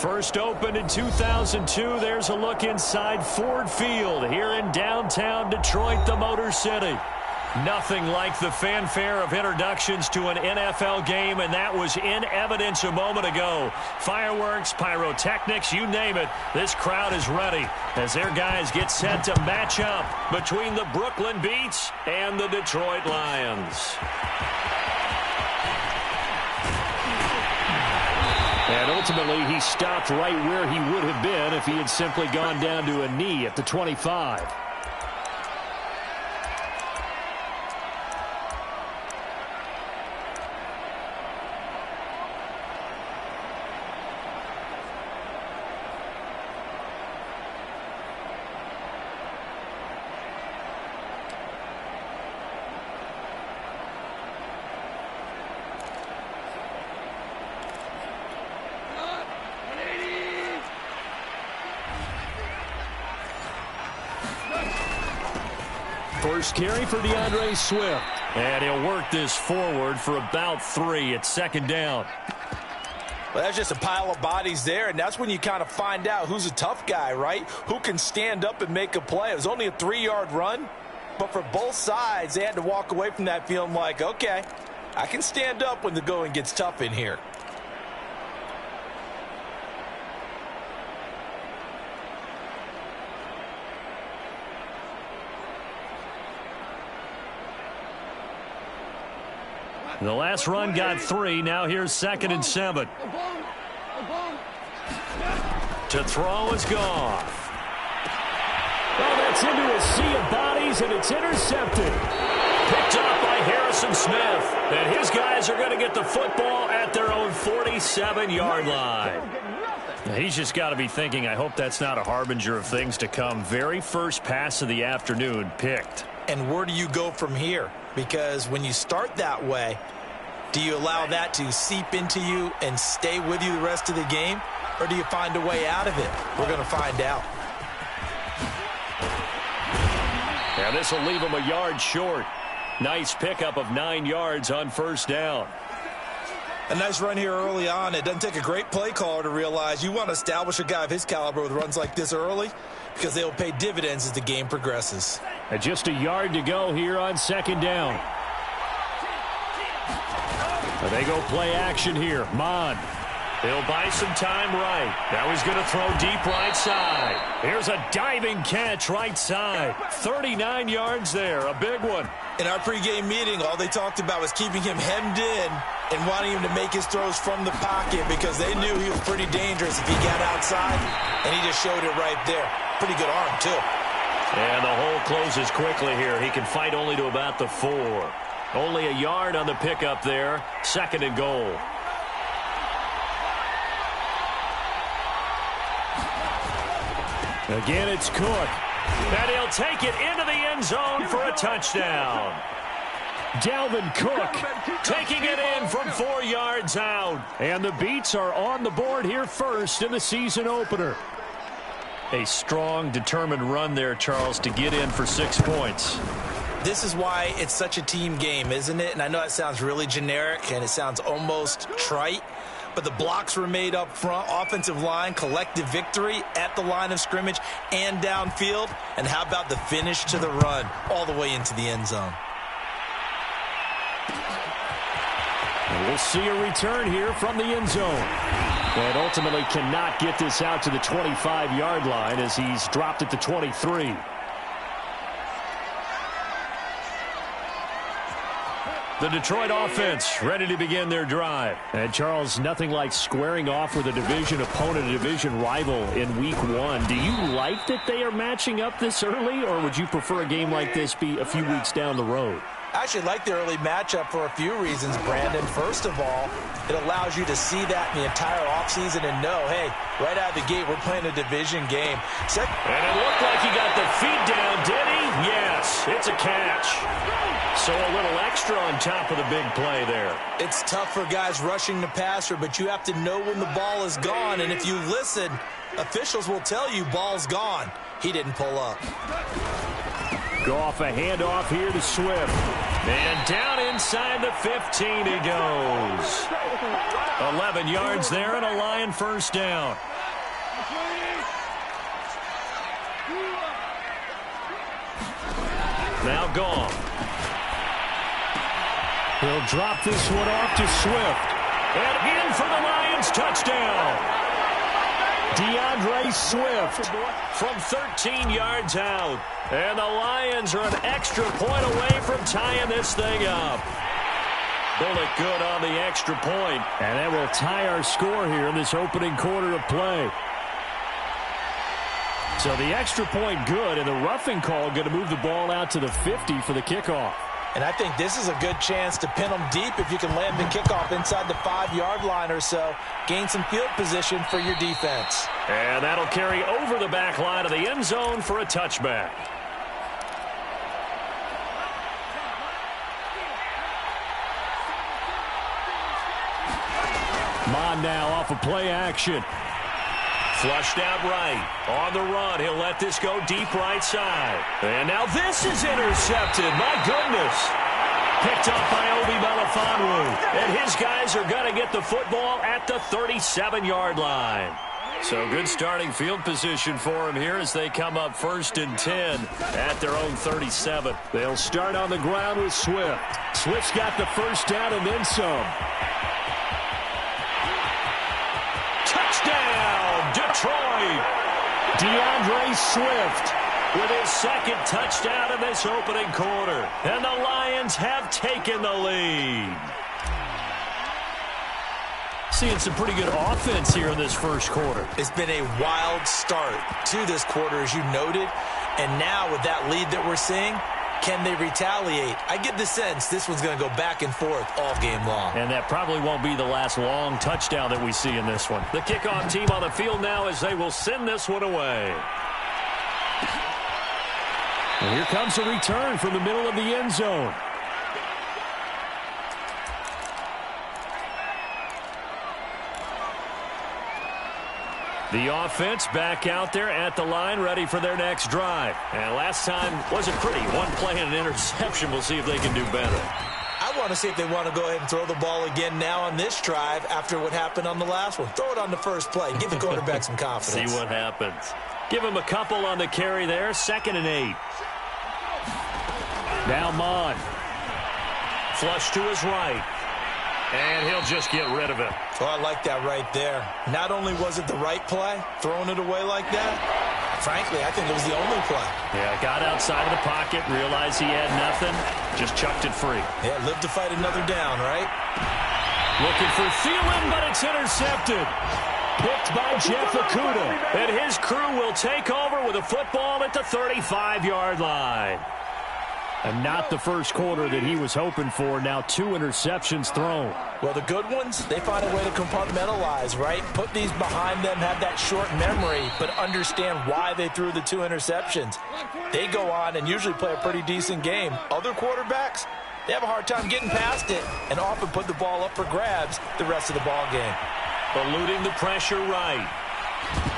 First opened in 2002. There's a look inside Ford Field here in downtown Detroit, the Motor City. Nothing like the fanfare of introductions to an NFL game, and that was in evidence a moment ago. Fireworks, pyrotechnics, you name it. This crowd is ready as their guys get set to match up between the Brooklyn Beats and the Detroit Lions. And ultimately, he stopped right where he would have been if he had simply gone down to a knee at the 25. First carry for DeAndre Swift. And he'll work this forward for about 3 at second down. Well, that's just a pile of bodies there, and that's when you kind of find out who's a tough guy, right? Who can stand up and make a play. It was only a 3-yard run, but for both sides, they had to walk away from that feeling like, okay, I can stand up when the going gets tough in here. The last run got 3. Now here's 2nd and 7. To throw is Goff. Oh, that's into a sea of bodies, and it's intercepted. Picked up by Harrison Smith. And his guys are going to get the football at their own 47-yard line. He's just got to be thinking, I hope that's not a harbinger of things to come. Very first pass of the afternoon picked. And where do you go from here? Because when you start that way, do you allow that to seep into you and stay with you the rest of the game? Or do you find a way out of it? We're going to find out. And this will leave him a yard short. Nice pickup of 9 yards on first down. A nice run here early on. It doesn't take a great play caller to realize you want to establish a guy of his caliber with runs like this early because they'll pay dividends as the game progresses. And just a yard to go here on second down. They go play action here. Mon. He'll buy some time right. Now he's going to throw deep right side. Here's a diving catch right side. 39 yards there. A big one. In our pregame meeting, all they talked about was keeping him hemmed in and wanting him to make his throws from the pocket because they knew he was pretty dangerous if he got outside, and he just showed it right there. Pretty good arm, too. And the hole closes quickly here. He can fight only to about the 4. Only a yard on the pickup there. 2nd and goal. Again, it's Cook. And he'll take it into the end zone for a touchdown. Dalvin Cook taking it in from 4 yards out. And the Beats are on the board here first in the season opener. A strong, determined run there, Charles, to get in for 6 points. This is why it's such a team game, isn't it? And I know it sounds really generic and it sounds almost trite, but the blocks were made up front, offensive line, collective victory at the line of scrimmage and downfield. And how about the finish to the run all the way into the end zone? And we'll see a return here from the end zone. And ultimately cannot get this out to the 25-yard line as he's dropped at the 23. The Detroit offense ready to begin their drive. And, Charles, nothing like squaring off with a division opponent, a division rival in Week 1. Do you like that they are matching up this early, or would you prefer a game like this be a few weeks down the road? I actually like the early matchup for a few reasons, Brandon. First of all, it allows you to see that in the entire offseason and know, hey, right out of the gate, we're playing a division game. And it looked like he got the feet down, did he? Yes, it's a catch. So a little extra on top of the big play there. It's tough for guys rushing the passer, but you have to know when the ball is gone. And if you listen, officials will tell you ball's gone. He didn't pull up. Goff, a handoff here to Swift. And down inside the 15 he goes. 11 yards there and a Lion first down. Now gone. He'll drop this one off to Swift. And in for the Lions touchdown. DeAndre Swift from 13 yards out. And the Lions are an extra point away from tying this thing up. Bullock good on the extra point. And that will tie our score here in this opening quarter of play. So the extra point good, and the roughing call going to move the ball out to the 50 for the kickoff. And I think this is a good chance to pin them deep if you can land the kickoff inside the 5-yard line or so. Gain some field position for your defense. And that'll carry over the back line of the end zone for a touchback. Mon now off of play action. Flushed out right. On the run. He'll let this go deep right side. And now this is intercepted. My goodness. Picked up by Obi Melifonwu. And his guys are going to get the football at the 37-yard line. So good starting field position for him here as they come up 1st and 10 at their own 37. They'll start on the ground with Swift. Swift's got the first down and then some. Touchdown, Detroit. DeAndre Swift with his second touchdown in this opening quarter. And the Lions have taken the lead. Seeing some pretty good offense here in this first quarter. It's been a wild start to this quarter, as you noted. And now with that lead that we're seeing, can they retaliate? I get the sense this one's going to go back and forth all game long. And that probably won't be the last long touchdown that we see in this one. The kickoff team on the field now as they will send this one away. And here comes a return from the middle of the end zone. The offense back out there at the line, ready for their next drive. And last time wasn't pretty. One play and an interception. We'll see if they can do better. I want to see if they want to go ahead and throw the ball again now on this drive after what happened on the last one. Throw it on the first play. Give the quarterback some confidence. See what happens. Give him a couple on the carry there. 2nd and 8. Now Mon. Flush to his right. And he'll just get rid of it. Oh, I like that right there. Not only was it the right play, throwing it away like that, frankly, I think it was the only play. Yeah, got outside of the pocket, realized he had nothing, just chucked it free. Yeah, live to fight another down, right? Looking for Thielen, but it's intercepted. Picked by Jeff Okudah. And his crew will take over with a football at the 35-yard line. And not the first quarter that he was hoping for. Now 2 interceptions thrown. Well, the good ones, they find a way to compartmentalize, right? Put these behind them, have that short memory, but understand why they threw the 2 interceptions. They go on and usually play a pretty decent game. Other quarterbacks, they have a hard time getting past it and often put the ball up for grabs the rest of the ball game. Eluding the pressure right.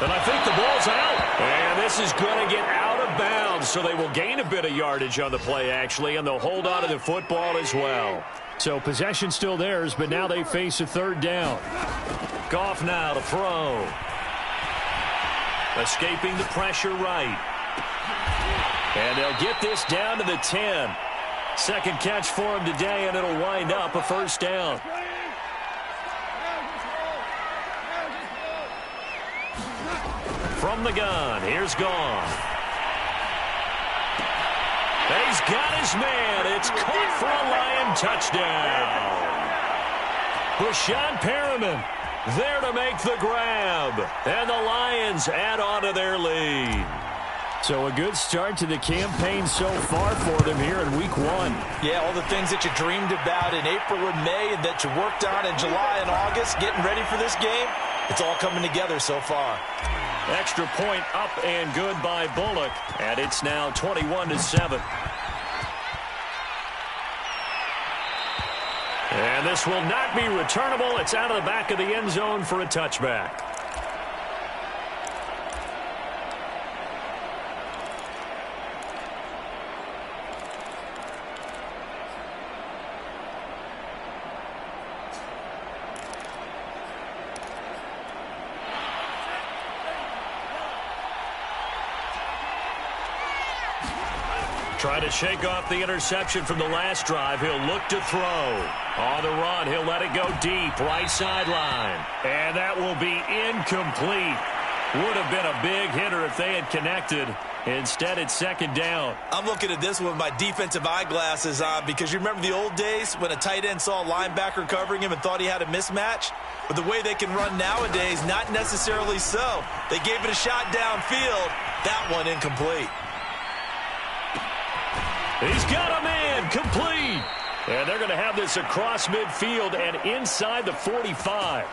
And I think the ball's out. And this is going to get out of bounds, so they will gain a bit of yardage on the play, actually, and they'll hold on to the football as well. So possession still theirs, but now they face a 3rd down. Goff now to throw. Escaping the pressure right. And they'll get this down to the 10. Second catch for him today, and it'll wind up a 1st down. From the gun, here's Goff. He's got his man. It's caught for a Lion touchdown. Brashad Perriman there to make the grab. And the Lions add on to their lead. So a good start to the campaign so far for them here in week 1. Yeah, all the things that you dreamed about in April and May and that you worked on in July and August, getting ready for this game, it's all coming together so far. Extra point up and good by Bullock. And it's now 21-7. And this will not be returnable. It's out of the back of the end zone for a touchback. Trying to shake off the interception from the last drive. He'll look to throw. On the run, he'll let it go deep, right sideline. And that will be incomplete. Would have been a big hitter if they had connected. Instead, it's second down. I'm looking at this with my defensive eyeglasses on because you remember the old days when a tight end saw a linebacker covering him and thought he had a mismatch? But the way they can run nowadays, not necessarily so. They gave it a shot downfield. That one incomplete. He's got a man, complete. And they're going to have this across midfield and inside the 45.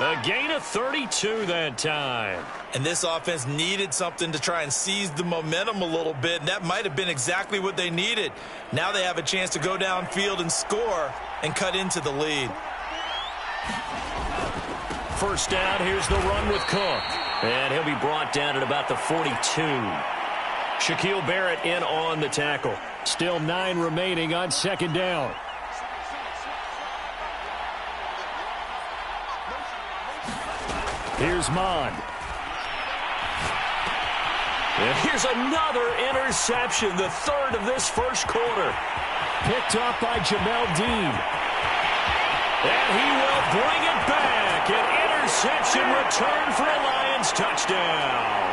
A gain of 32 that time. And this offense needed something to try and seize the momentum a little bit, and that might have been exactly what they needed. Now they have a chance to go downfield and score and cut into the lead. First down, here's the run with Cook. And he'll be brought down at about the 42. Shaquille Barrett in on the tackle. Still 9 remaining on second down. Here's Mond. And here's another interception, the third of this first quarter. Picked off by Jamel Dean. And he will bring it back. An interception return for a Lions touchdown.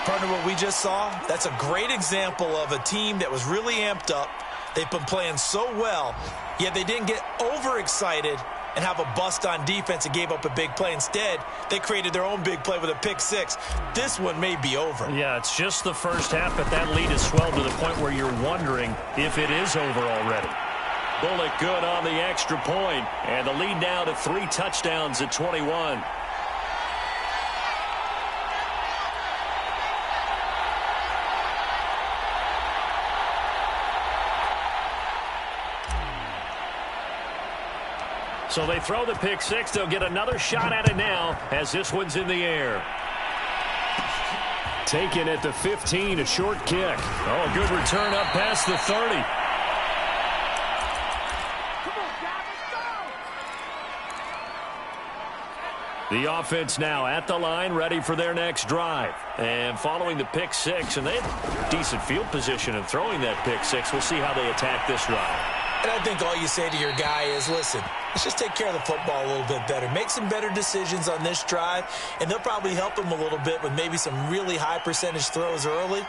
Partner, what we just saw, that's a great example of a team that was really amped up. They've been playing so well, yet they didn't get overexcited and have a bust on defense and gave up a big play. Instead, they created their own big play with a pick six. This one may be over. Yeah, it's just the first half, but that lead has swelled to the point where you're wondering if it is over already. Bullock good on the extra point, and the lead now to 3 touchdowns at 21. So they throw the pick six. They'll get another shot at it now as this one's in the air. Taken at the 15, a short kick. Oh, good return up past the 30. The offense now at the line, ready for their next drive. And following the pick six, and they have decent field position in throwing that pick six. We'll see how they attack this drive. And I think all you say to your guy is, listen, let's just take care of the football a little bit better. Make some better decisions on this drive, and they'll probably help him a little bit with maybe some really high percentage throws early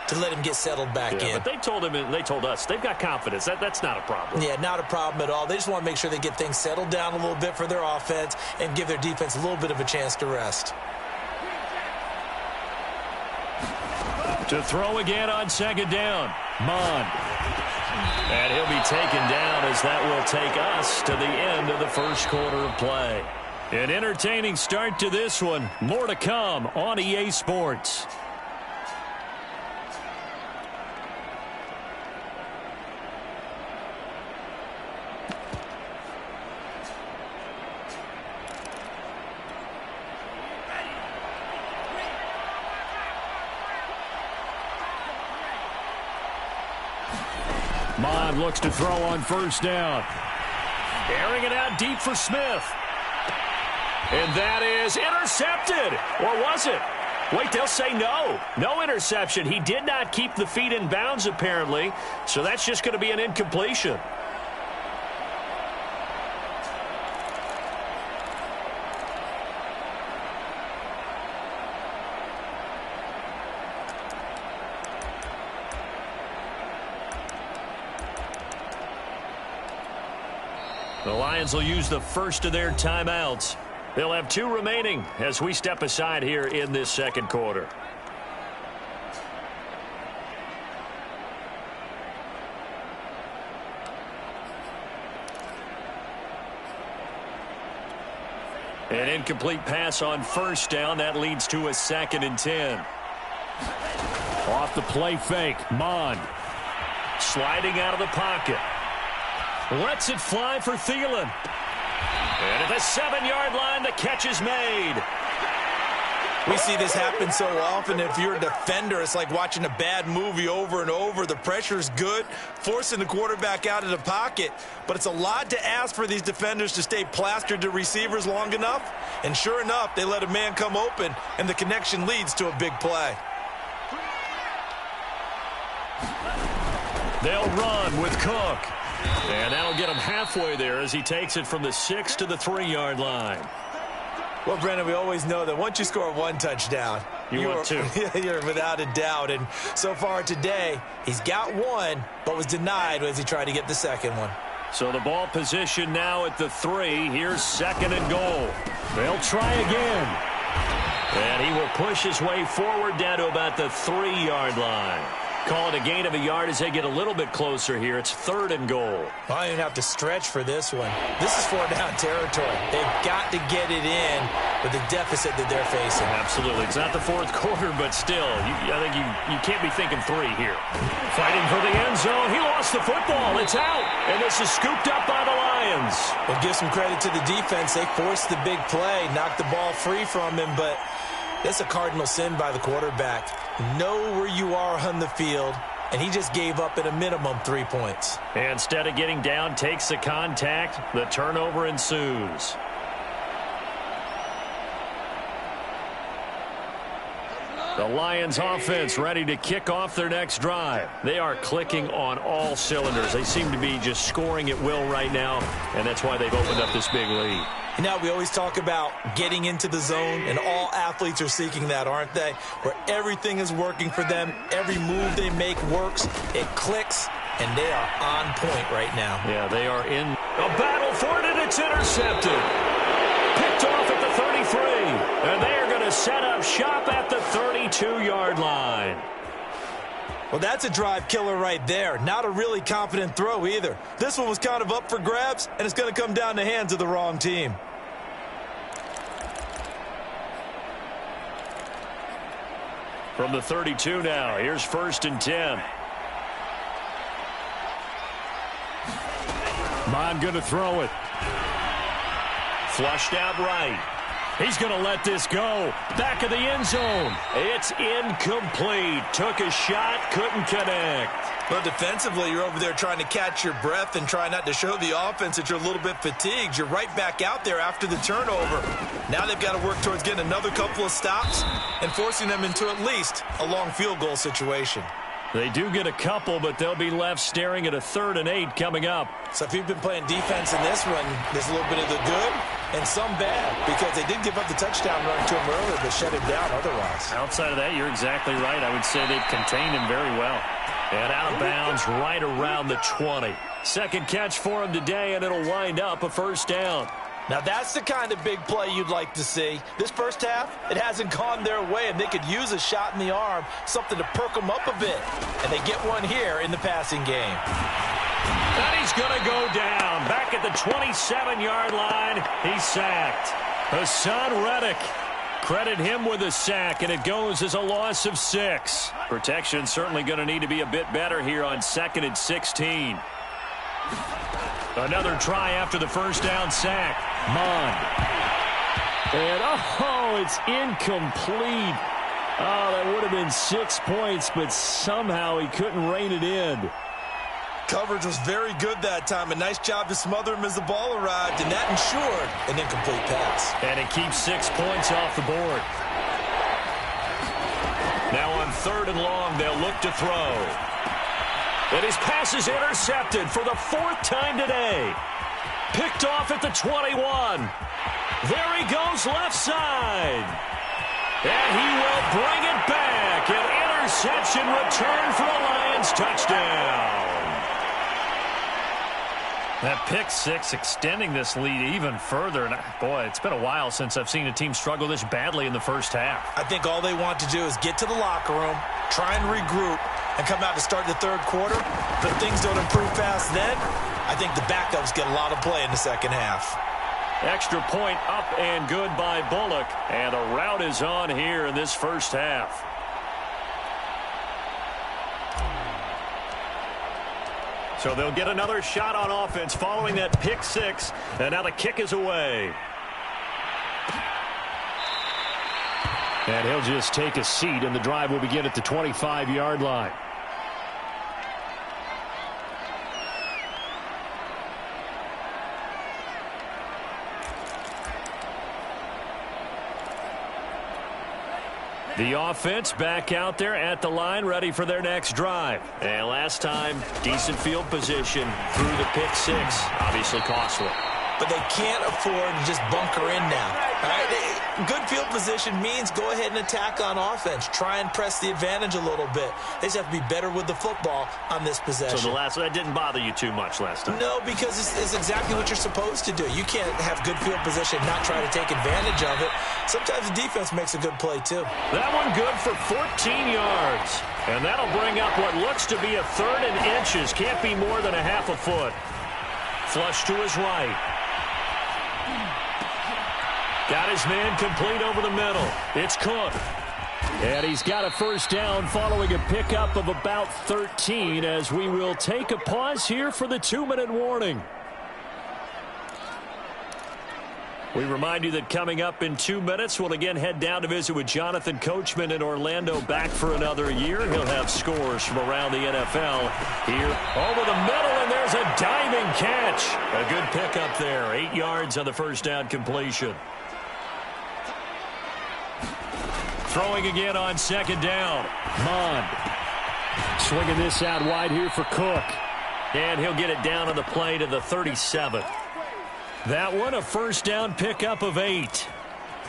to let him get settled back in. But they told him and they told us they've got confidence. That's not a problem. Yeah, not a problem at all. They just want to make sure they get things settled down a little bit for their offense and give their defense a little bit of a chance to rest. To throw again on second down, Mond. And he'll be taken down as that will take us to the end of the first quarter of play. An entertaining start to this one. More to come on EA Sports. Mond looks to throw on first down. Airing it out deep for Smith. And that is intercepted. Or was it? Wait, they'll say no. No interception. He did not keep the feet in bounds, apparently. So that's just going to be an incompletion. The Lions will use the first of their timeouts. They'll have 2 remaining as we step aside here in this second quarter. An incomplete pass on first down. That leads to a 2nd and 10. Off the play fake, Mond. Sliding out of the pocket. Lets it fly for Thielen. And at the 7-yard line, the catch is made. We see this happen so often. If you're a defender, it's like watching a bad movie over and over. The pressure's good, forcing the quarterback out of the pocket. But it's a lot to ask for these defenders to stay plastered to receivers long enough. And sure enough, they let a man come open, and the connection leads to a big play. They'll run with Cook. And that'll get him halfway there as he takes it from the 6 to the 3-yard line. Well, Brandon, we always know that once you score one touchdown, you're without a doubt. And so far today, he's got one, but was denied as he tried to get the second one. So the ball position now at the 3. Here's 2nd and goal. They'll try again. And he will push his way forward down to about the 3-yard line. Call it a gain of a yard as they get a little bit closer here. It's 3rd and goal. I don't even have to stretch for this one. This is 4-down territory. They've got to get it in with the deficit that they're facing. Absolutely. It's not the 4th quarter, but still, I think you can't be thinking 3 here. Fighting for the end zone. He lost the football. It's out. And this is scooped up by the Lions. Well, give some credit to the defense. They forced the big play, knocked the ball free from him, but that's a cardinal sin by the quarterback. Know where you are on the field, and he just gave up at a minimum 3 points. And instead of getting down, takes the contact. The turnover ensues. The Lions offense ready to kick off their next drive. They are clicking on all cylinders. They seem to be just scoring at will right now, and that's why they've opened up this big lead. Now, we always talk about getting into the zone, and all athletes are seeking that, aren't they? Where everything is working for them. Every move they make works. It clicks, and they are on point right now. Yeah, they are in a battle for it, and it's intercepted. Picked off at the 33, and they are going to set up shop at the 32-yard line. Well, that's a drive killer right there. Not a really confident throw either. This one was kind of up for grabs, and it's going to come down the hands of the wrong team. From the 32 now, here's 1st and 10. Mon going to throw it. Flushed out right. He's going to let this go. Back of the end zone. It's incomplete. Took a shot, couldn't connect. Well, defensively, you're over there trying to catch your breath and try not to show the offense that you're a little bit fatigued. You're right back out there after the turnover. Now they've got to work towards getting another couple of stops and forcing them into at least a long field goal situation. They do get a couple, but they'll be left staring at a 3rd and 8 coming up. So if you've been playing defense in this one, there's a little bit of the good and some bad, because they did give up the touchdown run to him earlier, but shut him down otherwise. Outside of that, you're exactly right. I would say they've contained him very well. And out of bounds right around the 20. Second catch for him today, and it'll wind up a 1st down. Now that's the kind of big play you'd like to see. This first half, it hasn't gone their way, and they could use a shot in the arm, something to perk them up a bit. And they get one here in the passing game. And he's going to go down. Back at the 27-yard line, he's sacked. Hassan Reddick. Credit him with a sack, and it goes as a loss of 6. Protection certainly going to need to be a bit better here on 2nd and 16. Another try after the 1st down sack. Mon. And, it's incomplete. Oh, that would have been 6 points, but somehow he couldn't rein it in. Coverage was very good that time. A nice job to smother him as the ball arrived, and that ensured an incomplete pass. And it keeps 6 points off the board. Now on 3rd and long, they'll look to throw. And his pass is intercepted for the 4th time today. Picked off at the 21. There he goes left side. And he will bring it back. An interception return for a Lions touchdown. That pick 6 extending this lead even further. And boy, it's been a while since I've seen a team struggle this badly in the first half. I think all they want to do is get to the locker room, try and regroup, and come out to start the third quarter. But things don't improve fast then. I think the backups get a lot of play in the second half. Extra point up and good by Bullock. And a rout is on here in this first half. So they'll get another shot on offense following that pick 6. And now the kick is away. And he'll just take a seat, and the drive will begin at the 25-yard line. The offense back out there at the line, ready for their next drive. And last time, decent field position through the pick six. Obviously costly. But they can't afford to just bunker in now. All right? Good field position means go ahead and attack on offense. Try and press the advantage a little bit. They just have to be better with the football on this possession. So that didn't bother you too much last time? No, because it's exactly what you're supposed to do. You can't have good field position and not try to take advantage of it. Sometimes the defense makes a good play, too. That one good for 14 yards. And that'll bring up what looks to be a third and inches. Can't be more than a half a foot. Flush to his right. Got his man complete over the middle. It's Cook. And he's got a first down following a pickup of about 13 as we will take a pause here for the 2-minute warning. We remind you that coming up in 2 minutes, we'll again head down to visit with Jonathan Coachman in Orlando, back for another year. He'll have scores from around the NFL here over the middle, and there's a diving catch. A good pickup there. 8 yards on the first down completion. Throwing again on second down. Mond swinging this out wide here for Cook. And he'll get it down on the play to the 37. That one a first down pickup of 8.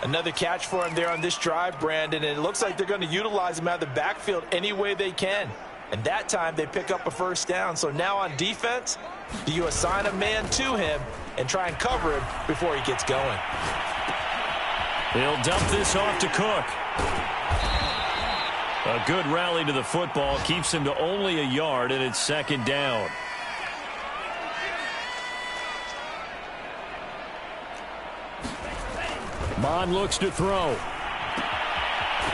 Another catch for him there on this drive, Brandon, and it looks like they're going to utilize him out of the backfield any way they can. And that time they pick up a first down. So now on defense, do you assign a man to him and try and cover him before he gets going? He'll dump this off to Cook. A good rally to the football keeps him to only a yard, and it's second down. Mond looks to throw.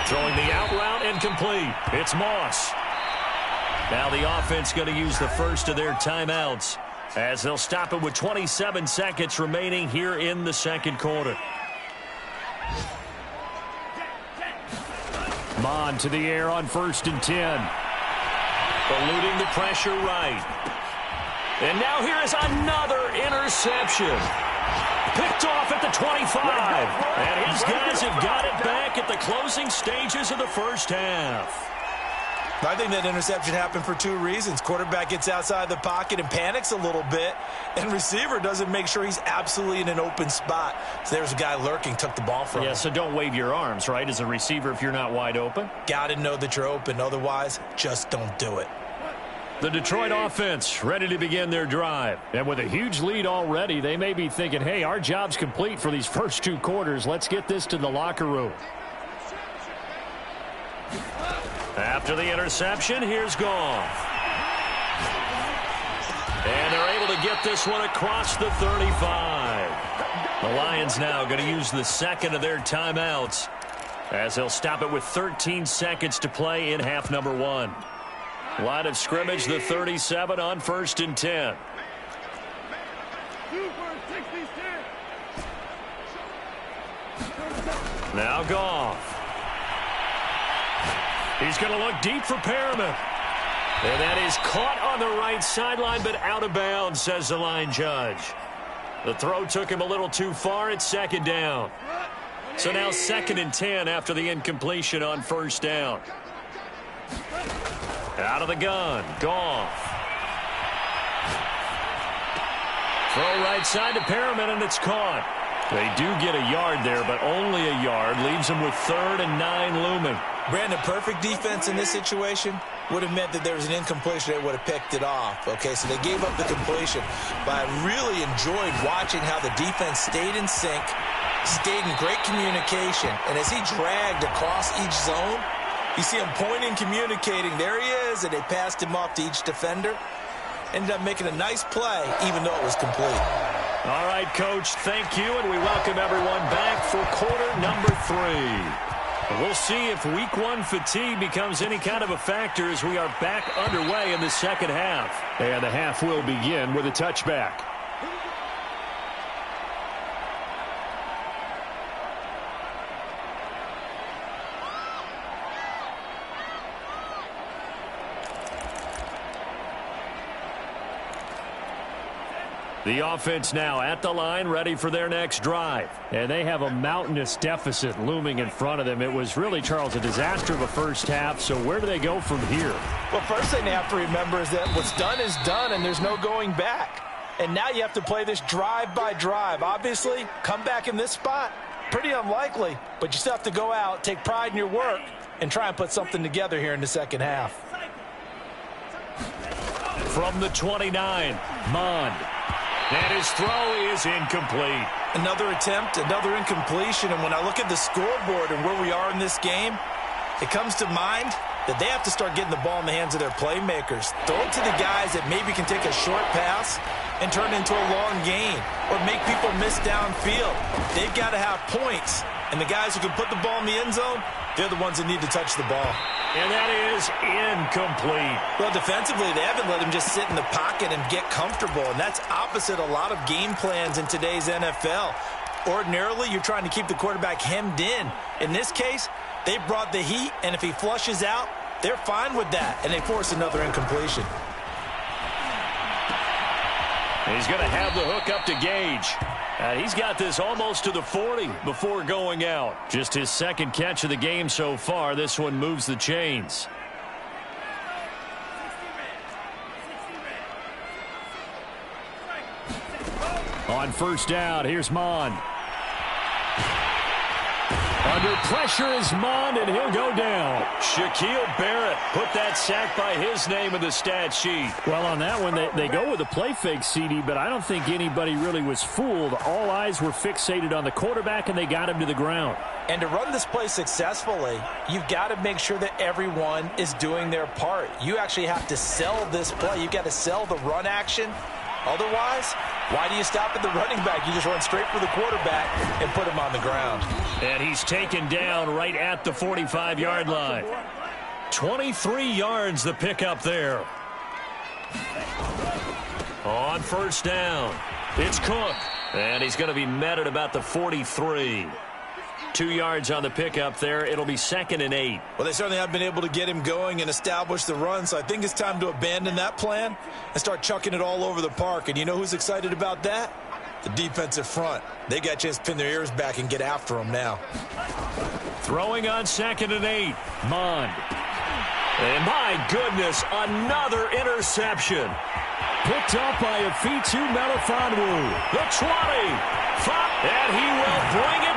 Throwing the out route and complete. It's Moss. Now the offense going to use the first of their timeouts as they'll stop it with 27 seconds remaining here in the second quarter. Mond to the air on 1st and 10. Eluding the pressure right. And now here is another interception. Picked off at the 25. And his guys have got it back at the closing stages of the first half. I think that interception happened for 2 reasons. Quarterback gets outside the pocket and panics a little bit, and receiver doesn't make sure he's absolutely in an open spot. So there's a guy lurking, took the ball from him. Yeah, so don't wave your arms, right, as a receiver if you're not wide open? Got to know that you're open. Otherwise, just don't do it. The Detroit offense ready to begin their drive. And with a huge lead already, they may be thinking, hey, our job's complete for these first 2 quarters. Let's get this to the locker room. After the interception, here's Goff. And they're able to get this one across the 35. The Lions now going to use the second of their timeouts as they'll stop it with 13 seconds to play in half number 1. Line of scrimmage, the 37 on 1st and 10. Now Goff. He's going to look deep for Perriman. And that is caught on the right sideline, but out of bounds, says the line judge. The throw took him a little too far. It's second down. So now 2nd and 10 after the incompletion on 1st down. Out of the gun, Goff. Throw right side to Perriman, and it's caught. They do get a yard there, but only a yard. Leaves them with 3rd and 9 looming. Brandon, perfect defense in this situation would have meant that there was an incompletion. They would have picked it off. Okay, so they gave up the completion. But I really enjoyed watching how the defense stayed in sync, stayed in great communication. And as he dragged across each zone, you see him pointing, communicating. There he is, and they passed him off to each defender. Ended up making a nice play, even though it was complete. All right, Coach, thank you, and we welcome everyone back for quarter number 3. We'll see if week 1 fatigue becomes any kind of a factor as we are back underway in the second half. And the half will begin with a touchback. The offense now at the line, ready for their next drive. And they have a mountainous deficit looming in front of them. It was really, Charles, a disaster of a first half. So where do they go from here? Well, first thing they have to remember is that what's done is done, and there's no going back. And now you have to play this drive by drive. Obviously, come back in this spot, pretty unlikely. But you still have to go out, take pride in your work, and try and put something together here in the second half. From the 29, Mond. And his throw is incomplete. Another attempt, another incompletion. And when I look at the scoreboard and where we are in this game, it comes to mind that they have to start getting the ball in the hands of their playmakers. Throw it to the guys that maybe can take a short pass and turn it into a long gain or make people miss downfield. They've got to have points. And the guys who can put the ball in the end zone, they're the ones that need to touch the ball. And that is incomplete. Well, defensively, they haven't let him just sit in the pocket and get comfortable, and that's opposite a lot of game plans in today's NFL. Ordinarily, you're trying to keep the quarterback hemmed in. In this case, they brought the heat, and if he flushes out, they're fine with that, and they force another incompletion. He's going to have the hook up to Gage. He's got this almost to the 40 before going out. Just his second catch of the game so far. This one moves the chains. On first down, here's Mond. Under pressure is Mond, and he'll go down. Shaquille Barrett put that sack by his name in the stat sheet. Well, on that one, they go with a play fake, CD, but I don't think anybody really was fooled. All eyes were fixated on the quarterback, and they got him to the ground. And to run this play successfully, you've got to make sure that everyone is doing their part. You actually have to sell this play. You've got to sell the run action. Otherwise, why do you stop at the running back? You just run straight for the quarterback and put him on the ground. And he's taken down right at the 45-yard line. 23 yards the pickup there. On first down, it's Cook. And he's going to be met at about the 43. 2 yards on the pickup there. It'll be 2nd and 8. Well, they certainly have been able to get him going and establish the run, so I think it's time to abandon that plan and start chucking it all over the park. And you know who's excited about that? The defensive front. They got a chance to pin their ears back and get after him now. Throwing on 2nd and 8, Mond. And my goodness, another interception. Picked up by Afitu Melifonwu. The 20. And he will bring it